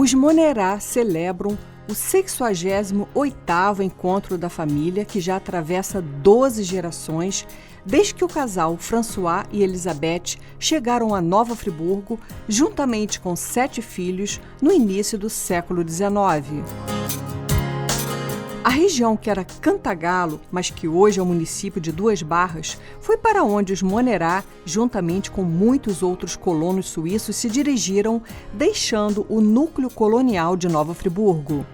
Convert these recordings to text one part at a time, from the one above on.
Os Monerá celebram o 68º encontro da família, que já atravessa 12 gerações, desde que o casal François e Elizabeth chegaram a Nova Friburgo, juntamente com 7 filhos, no início do século XIX. A região que era Cantagalo, mas que hoje é o município de Duas Barras, foi para onde os Monerá, juntamente com muitos outros colonos suíços, se dirigiram, deixando o núcleo colonial de Nova Friburgo.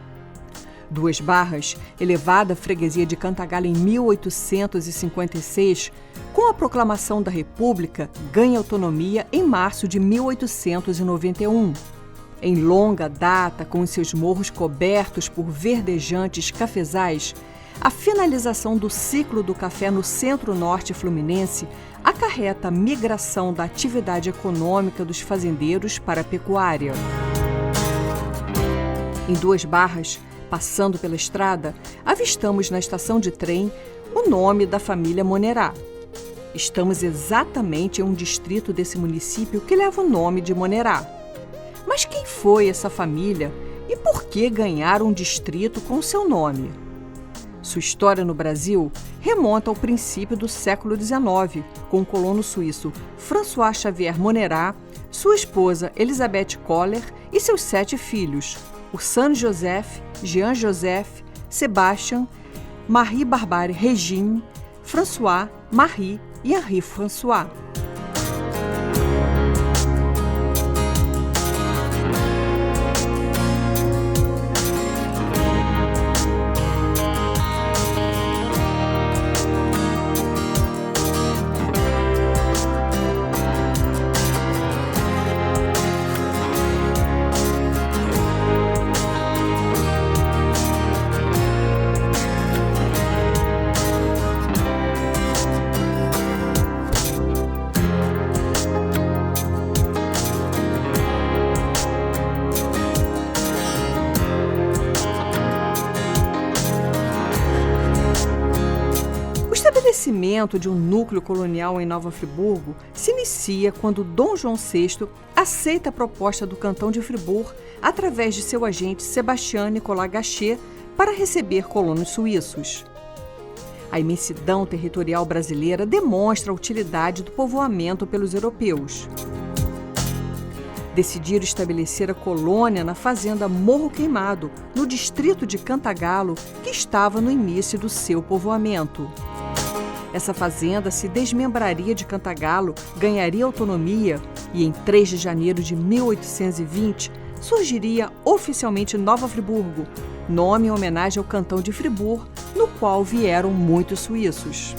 Duas Barras, elevada à freguesia de Cantagalo em 1856, com a proclamação da República, ganha autonomia em março de 1891. Em longa data, com os seus morros cobertos por verdejantes cafezais, a finalização do ciclo do café no centro-norte fluminense acarreta a migração da atividade econômica dos fazendeiros para a pecuária. Em Duas Barras, passando pela estrada, avistamos na estação de trem o nome da família Monerá. Estamos exatamente em um distrito desse município que leva o nome de Monerá. Mas quem foi essa família e por que ganhar um distrito com seu nome? Sua história no Brasil remonta ao princípio do século XIX, com o colono suíço François Xavier Monerá, sua esposa Elizabeth Koller e seus 7 filhos, Ursane Joseph, Jean Joseph, Sebastian, Marie Barbare Regine, François, Marie e Henri François. O estabelecimento de um núcleo colonial em Nova Friburgo se inicia quando Dom João VI aceita a proposta do cantão de Fribourg através de seu agente Sébastien Nicolas Gachet para receber colonos suíços. A imensidão territorial brasileira demonstra a utilidade do povoamento pelos europeus. Decidiram estabelecer a colônia na fazenda Morro Queimado, no distrito de Cantagalo, que estava no início do seu povoamento. Essa fazenda se desmembraria de Cantagalo, ganharia autonomia e, em 3 de janeiro de 1820, surgiria oficialmente Nova Friburgo, nome em homenagem ao cantão de Fribourg, no qual vieram muitos suíços.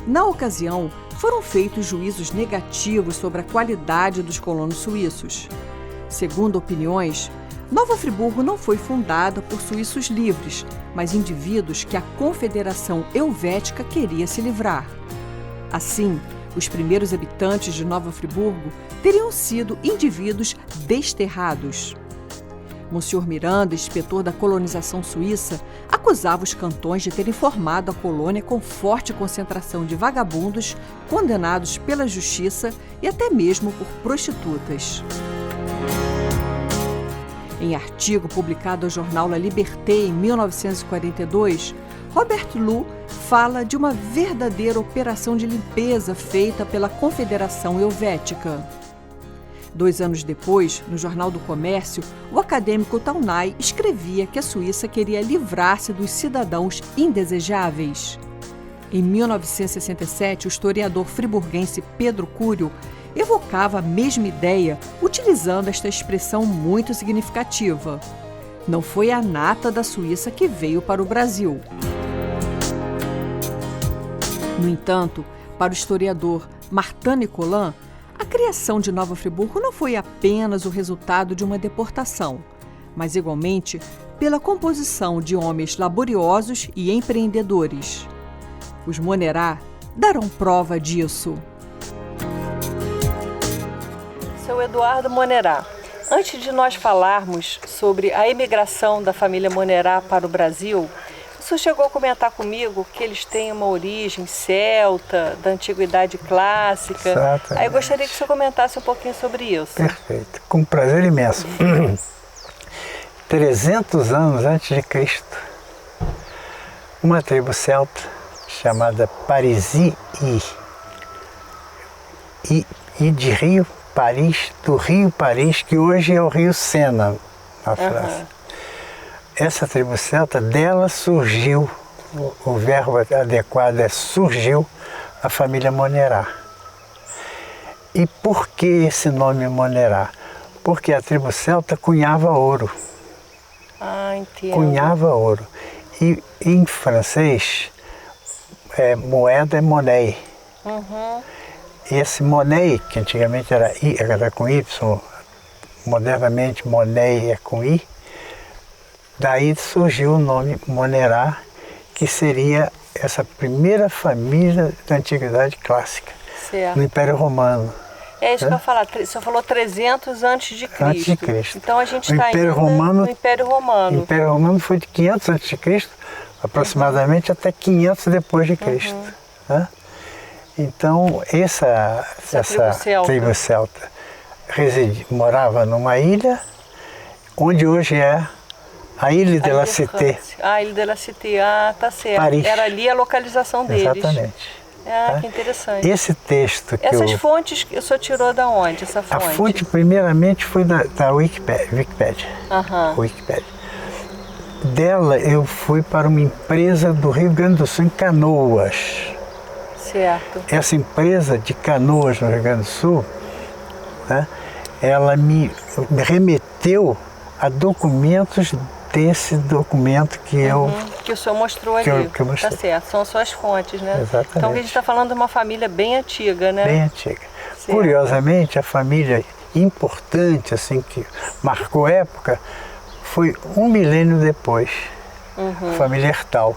Na ocasião, foram feitos juízos negativos sobre a qualidade dos colonos suíços. Segundo opiniões, Nova Friburgo não foi fundada por suíços livres, mas indivíduos que a Confederação Helvética queria se livrar. Assim, os primeiros habitantes de Nova Friburgo teriam sido indivíduos desterrados. Monsieur Miranda, inspetor da colonização suíça, acusava os cantões de terem formado a colônia com forte concentração de vagabundos condenados pela justiça e até mesmo por prostitutas. Em artigo publicado ao jornal La Liberté em 1942, Robert Lou fala de uma verdadeira operação de limpeza feita pela Confederação Helvética. 2 anos depois, no Jornal do Comércio, o acadêmico Taunay escrevia que a Suíça queria livrar-se dos cidadãos indesejáveis. Em 1967, o historiador friburguense Pedro Cúrio evocava a mesma ideia, utilizando esta expressão muito significativa. Não foi a nata da Suíça que veio para o Brasil. No entanto, para o historiador Martin Nicolin, a criação de Nova Friburgo não foi apenas o resultado de uma deportação, mas igualmente pela composição de homens laboriosos e empreendedores. Os Monerá darão prova disso. Seu Eduardo Monerá, antes de nós falarmos sobre a emigração da família Monerá para o Brasil, senhor chegou a comentar comigo que eles têm uma origem celta, da antiguidade clássica. Exatamente. Aí eu gostaria que o senhor comentasse um pouquinho sobre isso. Perfeito, com prazer imenso. 300 anos antes de Cristo, uma tribo celta chamada Parisi e de Rio Paris, do Rio Paris, que hoje é o Rio Sena, na França. Essa tribo celta, dela surgiu, o verbo adequado é surgiu, a família Monerá. E por que esse nome Monerá? Porque a tribo celta cunhava ouro. Ah, entendo. Cunhava ouro. E em francês, moeda é monnaie. E esse monnaie, que antigamente era com Y, modernamente monnaie é com I, daí surgiu o nome Monerá, que seria essa primeira família da antiguidade clássica, certo, no Império Romano. É isso que eu ia falar, o senhor falou 300 antes de Cristo. Antes de Cristo. Então a gente O está Império ainda Romano, no Império Romano. O Império Romano foi de 500 antes de Cristo, aproximadamente até 500 depois de Cristo. Né? Então essa tribo celta morava numa ilha, onde hoje é a Ilha de la Cité. A Ilha de la Cité, tá certo. Paris. Era ali a localização deles. Exatamente. Ah, que interessante. Esse texto que Essas fontes que o senhor tirou da onde, essa fonte? A fonte, primeiramente, foi da Wikipédia. Wikipédia. Dela, eu fui para uma empresa do Rio Grande do Sul, em Canoas. Certo. Essa empresa de Canoas, no Rio Grande do Sul, né, ela me remeteu a documentos desse documento que que o senhor mostrou ali. Que eu mostrei. Tá certo, são suas fontes, né? Exatamente. Então a gente está falando de uma família bem antiga, né? Bem antiga. Certo. Curiosamente, a família importante, assim, que marcou época, foi 1 milênio depois. A família Hertal.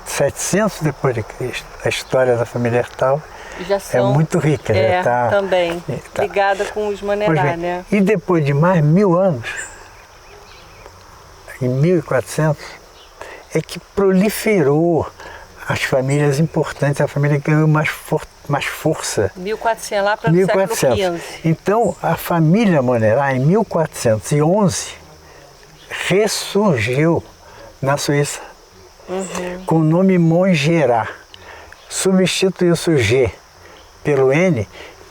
700 depois de Cristo. A história da família Hertal é muito rica. Também. Ligada com os Monerá, né? E depois de mais 1000 anos, em 1400, é que proliferou as famílias importantes, a família ganhou mais força. 1400 lá para o século XV. Então, a família Monerá, em 1411, ressurgiu na Suíça, com o nome Mongerá. Substituiu-se o G pelo N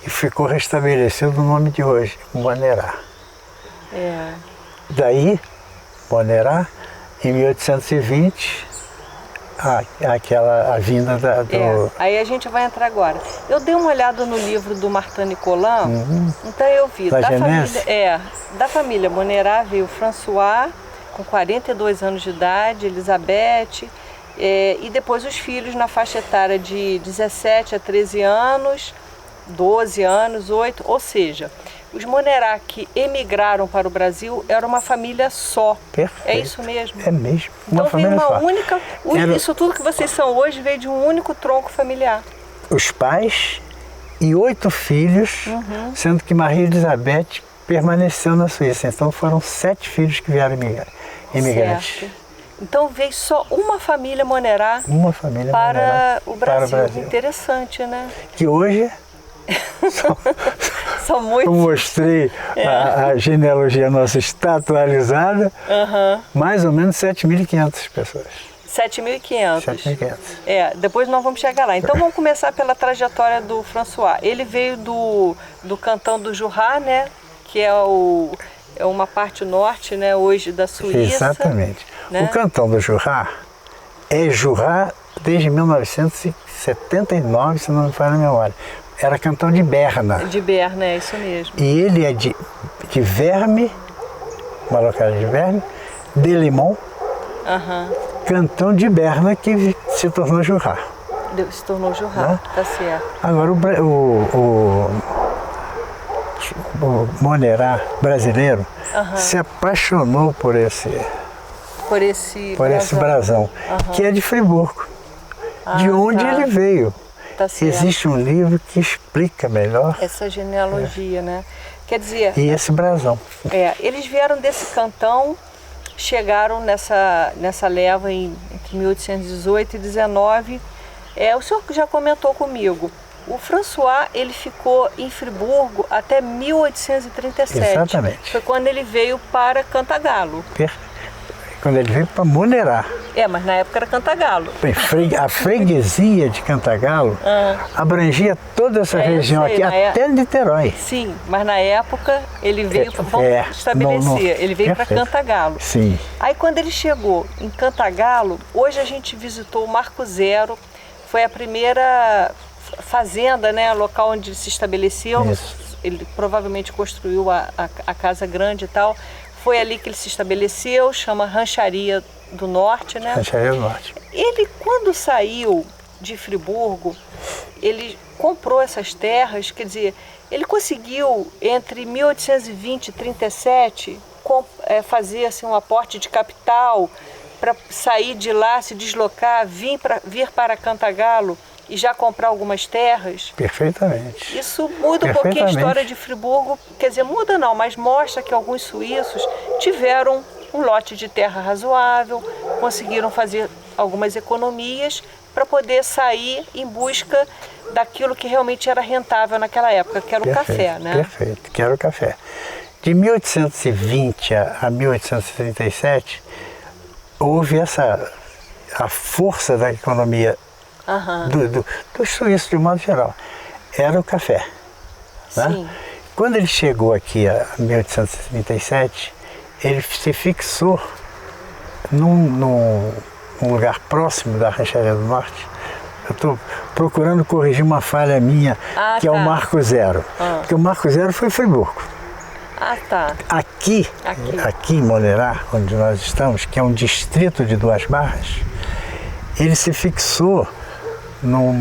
e ficou restabelecido o nome de hoje, Monerá. Daí, Monerá, em 1820, a vinda do... Aí a gente vai entrar agora. Eu dei uma olhada no livro do Martin Nicolas, então eu vi, da família Monerá veio François, com 42 anos de idade, Elizabeth, e depois os filhos na faixa etária de 17 a 13 anos, 12 anos, 8, ou seja, os Monerá que emigraram para o Brasil era uma família só. Perfeito. É isso mesmo? É mesmo. Então veio uma única... Isso tudo que vocês são hoje veio de um único tronco familiar. Os pais e 8 filhos, sendo que Maria Elizabeth permaneceu na Suíça. Então foram 7 filhos que vieram imigrantes. Certo. Então veio só uma família Monerá, para o Brasil. Interessante, né? Que hoje... São muitos. Eu mostrei a genealogia nossa está atualizada, mais ou menos 7.500 pessoas. 7.500. 7.500. Depois nós vamos chegar lá. Então vamos começar pela trajetória do François. Ele veio do cantão do Jura, né? Que é uma parte norte, né, hoje da Suíça. Exatamente. Né? O cantão do Jura é Jura desde 1979, se não me falha a memória. Era cantão de Berna. De Berna, é isso mesmo. E ele é de Verme, uma localidade de Verme, de Limon, cantão de Berna, que se tornou Jura. Se tornou Jura, tá certo. Agora o Monerá brasileiro se apaixonou por esse brasão, que é de Friburgo, de onde ele veio. Tá certo. Existe um livro que explica melhor essa genealogia, né? Quer dizer... E esse brasão. Eles vieram desse cantão chegaram nessa leva entre 1818 e 19. O senhor já comentou comigo, o François, ele ficou em Friburgo até 1837. Exatamente. Foi quando ele veio para Cantagalo. Quando ele veio para Monerá. Mas na época era Cantagalo. A freguesia de Cantagalo abrangia toda essa região aqui, até Niterói. Sim, mas na época ele veio para estabelecer, ele veio para Cantagalo. Sim. Aí quando ele chegou em Cantagalo, hoje a gente visitou o Marco Zero, foi a primeira fazenda, né, local onde ele se estabeleceu. Isso. Ele provavelmente construiu a casa grande e tal. Foi ali que ele se estabeleceu, chama Rancharia do Norte, né? Rancharia do Norte. Ele, quando saiu de Friburgo, ele comprou essas terras, quer dizer, ele conseguiu, entre 1820 e 37, fazer assim, um aporte de capital para sair de lá, se deslocar, vir para Cantagalo e já comprar algumas terras. Perfeitamente. Isso muda um pouquinho a história de Friburgo, quer dizer, muda não, mas mostra que alguns suíços tiveram um lote de terra razoável, conseguiram fazer algumas economias para poder sair em busca daquilo que realmente era rentável naquela época, que era o café, né? Perfeito, que era o café. De 1820 a 1837, houve a força da economia dos suíços de modo geral, era o café. Né? Quando ele chegou aqui em 1837, ele se fixou num lugar próximo da Rancharia do Norte. Eu estou procurando corrigir uma falha minha, que é o Marco Zero. Porque o Marco Zero foi Friburgo. Aqui em Monerá, onde nós estamos, que é um distrito de Duas Barras, ele se fixou num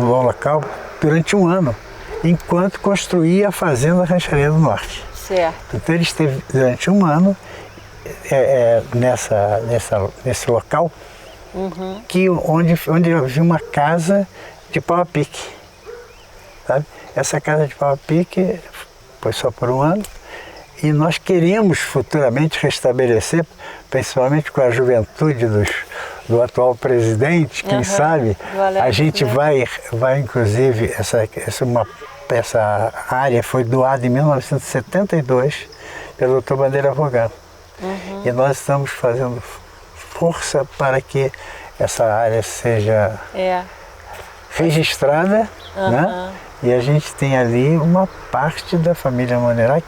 local durante um ano, enquanto construía a fazenda Rancharia do Norte. Certo. Então ele esteve durante um ano nesse local, onde havia uma casa de pau a pique. Sabe? Essa casa de pau a pique foi só por um ano, e nós queremos futuramente restabelecer, principalmente com a juventude do atual presidente, quem sabe, a gente vai inclusive, essa área foi doada em 1972 pelo Dr. Bandeira Rogano. E nós estamos fazendo força para que essa área seja registrada, né? E a gente tem ali uma parte da família Monerá.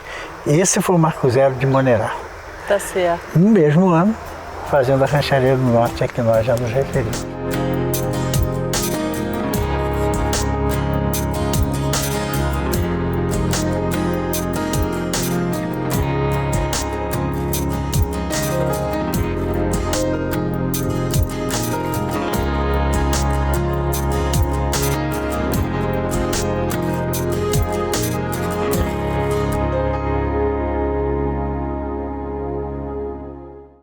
Esse foi o Marco Zero de Monerá. Tá certo. No mesmo ano, fazendo a Rancharia do Norte, a que nós já nos referimos.